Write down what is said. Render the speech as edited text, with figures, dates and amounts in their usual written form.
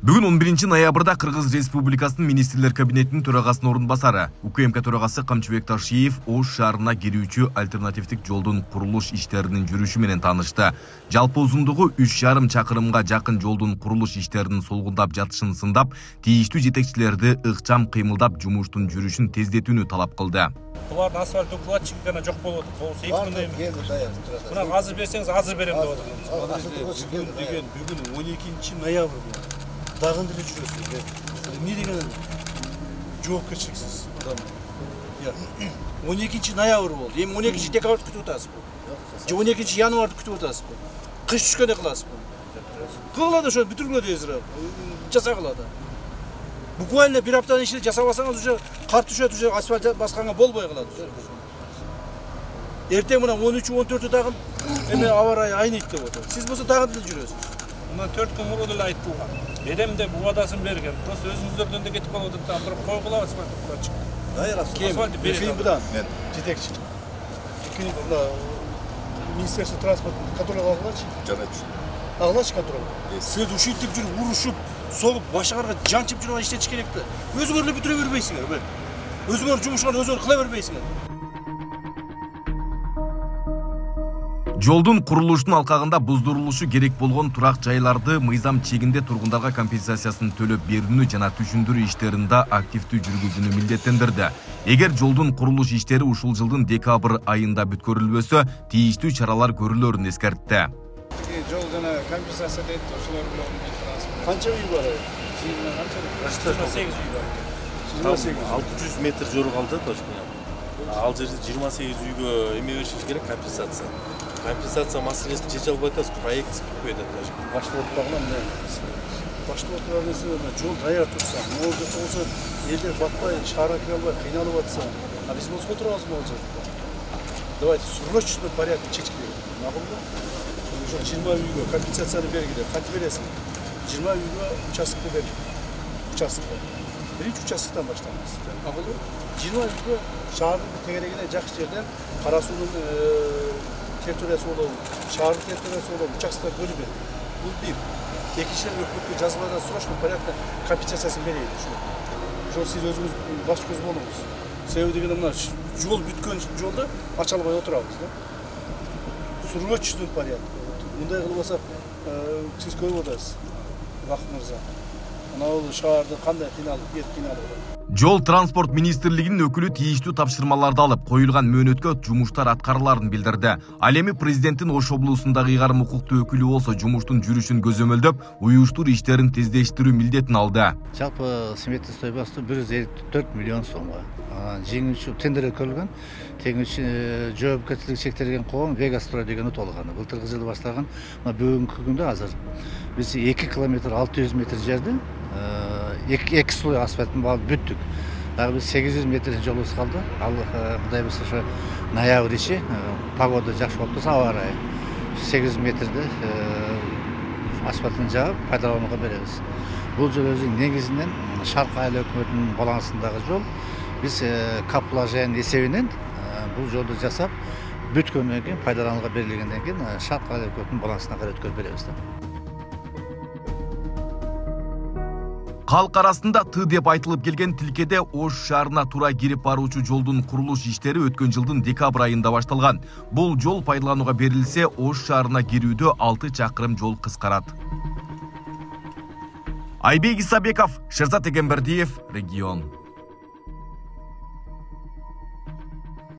Бүгін 11 ноябрда Кыргыз Республикасынын Министрлер кабинетинин төрагасынын орун басары УКМК төрагасы Камчыбек Ташиев Ош шаарына кирүүчү альтернативдик жолдун курулуш иштеринин жүрүшү менен таанышты. Жалпы узундугу 3,5 чакырымга жакын жолдун курулуш иштеринин солгундап жатышын сындап, тийиштүү жетекчилерди ыкчам кыймылдап жумуштун жүрүшүн тездетүүнү талап кылды. Булардын асфальт укладчиги гана жок болуп атат. Болсо 2 күндөй эмес. Мына азыр берсеңиз азыр берем деп атат. Бүгүн 12 ноябрь. Дагын деле жүрөсүз. Эмне деген жоопкерчиликсиз. 12 ноябрь болду. Эми 12 декабрды күтүп атасызбы? Же 12 январды күтүп атасызбы? Кыш түшкөндө кыласызбы? Кылгыла да ошо бүтүргүлө дейсиз. Жасагыла да. Буквально bir haftanын ичинде жасабасаңыз уже кар түшөт, уже асфальт басканга болбой калат. Эртең мына 13-14 дагы эме аба ырайы айнейт деп атат. Сиз болсо дагы деле жүрөсүз. Мына 4 күн мурун эле айтылган. Берем деп убадасын берген. Просто өзүңүздөрдөн да кетип калып атат да, бирок койгула асфальт укладчик. Асфальт берем. Мен жетекчи. Ким мына Министерство транспорта контроль кылгылачы? Жанат. Алгач контроль. Сиз ушинтип жүрүп, урушуп, соғып, башқарға жанчып жүрген іштен керек та. Өзіңер бүтіре бербейсіңер. Өзіңер жұмысыңар өзіңер қыла бербейсіңер. Жолдун курулушунун алкагында буздурулушу керек болгон турак жайларды мыйзам чегинде тургундарга компенсациясын төлөп берүүнү жана түшүндүрүү иштеринде активдүү жүргүзүүнү милдеттендирди. Эгер жолдун курулуш иштери ушул жылдын декабрь айында бүткөрүлбөсө, тийиштүү чаралар көрүлөрүн эскертти. Жол жана компенсация дейт, ошолор менен канча үй бар? 28 үй бар. 600 метр жол калды точка. Ал жерде 28 үйгө эме беришибиз керек компенсация. Компенсация маселесин чече албай атабыз, проект бүтпөй атат точка. Баштап отурган баштап отурган жол даяр турса, могул болсо элдер батпай, шаарга кире албай кыйналып атса, а биз болсо отурабызбы ал жерде? Давайте срочный порядок чечип берели. Макулбу? 20 үйгө компенсацияны бергиле, кантип бересиң? 20 үйгө участокты бер. Участокты. Биринчи участоктон баштайбыз. Макулбу? 20 үйгө шаардын тегерегине жакшы жерден кара суунун территориясы болобу, шаардын территориясы болобу, участоктор бөлүп бер. Бул бир. Экинчиден өкмөткө жазбада срочный порядкта компенсациясын берейли ушу. Ошо сиз өзүңүз баш көз болуңуз. Себеби дегенде мына жол бүткөн жолду ача албай отурабыз да. Срочный порядок. Мындай кылбасак, сиз көрүп атасыз. Бакыт мырза. Анау шаарды кандай кыйналып, кыйналып. Жол транспорт министрлигинин өкүлү тийиштүү тапшырмаларды алып, коюлган мөөнөткө жумуштар аткарыларын билдирди. Ал эми президенттин Ош облусундагы ыйгарым укуктуу өкүлү болсо жумуштун жүрүшүн көзөмөлдөп, уюштур иштерин тездештирүү милдетин алды. Жалпы сметный стоимости 154 миллион сомго. Жеңүүчү тендер өткөрүлгөн. Теңүүчү жоопкерчилиги чектелген коом Вегастрой деген утулган. Былтыркы жылы башталган, бүгүнкү күндө азыр биз 2 километр 600 метр жерди 2 слой асфальтын алып бүттүк. Дагы биз 800 метр жолубуз калды. Ал Кудай буйрса ошо ноябрь ичи погода жакшы болуп турса, аба ырайы 800 метрди асфальтын жаап пайдаланууга беребиз. Бул жол өзүнүн негизинен Шарк айыл өкмөтүнүн балансындагы жол. Биз капложен эсебинен бул жолду жасап, бүткөндөн кийин пайдаланууга берилгенден кийин Шарк айыл өкмөтүнүн балансына кайра өткөрүп беребиз да. Халк арасында Т деп айтылып келген тилкеде Ош шаарына туура кирип баруучу жолдун курулуш иштери өткөн жылдын декабрь айында башталган. Бул жол пайдаланууга берилсе, Ош шаарына кирүүдө 6 чакырым жол кыскарат. Айбек Исабеков, Шерзат Эгембердиев, Регион.